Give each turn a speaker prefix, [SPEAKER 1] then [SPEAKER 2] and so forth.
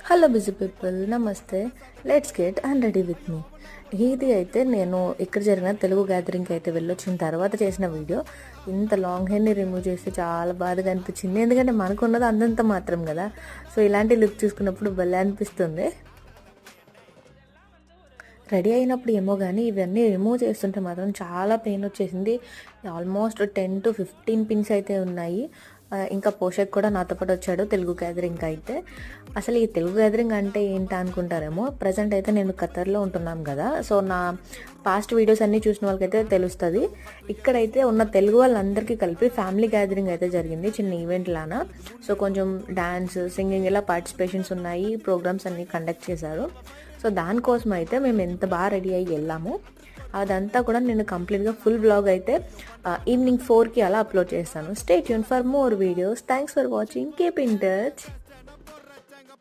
[SPEAKER 1] Hello busy people, నమస్తే. Let's get and ready with me. ఇది అయితే నేను ఇక్కడ జరిగిన తెలుగు గ్యాదరింగ్కి అయితే వెళ్ళొచ్చిన తర్వాత చేసిన వీడియో. ఇంత లాంగ్ హెయిర్ని రిమూవ్ చేస్తే చాలా బాధగా అనిపించింది, ఎందుకంటే మనకున్నది అంతంత మాత్రం కదా. సో ఇలాంటి లుక్ చూసుకున్నప్పుడు భలే అనిపిస్తుంది. రెడీ అయినప్పుడు ఏమో కానీ ఇవన్నీ రిమూవ్ చేస్తుంటే మాత్రం చాలా పెయిన్ వచ్చేసింది. ఆల్మోస్ట్ 10 to 15 పిన్స్ అయితే ఉన్నాయి. ఇంకా పోషక్ కూడా నాతో పాటు వచ్చాడు తెలుగు గ్యాదరింగ్ అయితే. అసలు ఈ తెలుగు గ్యాదరింగ్ అంటే ఏంటి అనుకుంటారేమో. ప్రజెంట్ అయితే నేను ఖతర్లో ఉంటున్నాను కదా, సో నా పాస్ట్ వీడియోస్ అన్నీ చూసిన వాళ్ళకైతే తెలుస్తుంది. ఇక్కడైతే ఉన్న తెలుగు వాళ్ళందరికీ కలిపి ఫ్యామిలీ గ్యాదరింగ్ అయితే జరిగింది, చిన్న ఈవెంట్ లానా. సో కొంచెం డాన్స్, సింగింగ్ ఇలా పార్టిసిపేషన్స్ ఉన్నాయి, ప్రోగ్రామ్స్ అన్నీ కండక్ట్ చేశారు. సో దానికోసం అయితే మేము ఎంత బాగా రెడీ అయ్యి వెళ్ళాము, అదంతా కూడా నేను కంప్లీట్గా ఫుల్ వ్లాగ్ అయితే ఈవినింగ్ 4కి అలా అప్లోడ్ చేస్తాను. Stay tune for more videos. Thanks for watching. Keep in touch.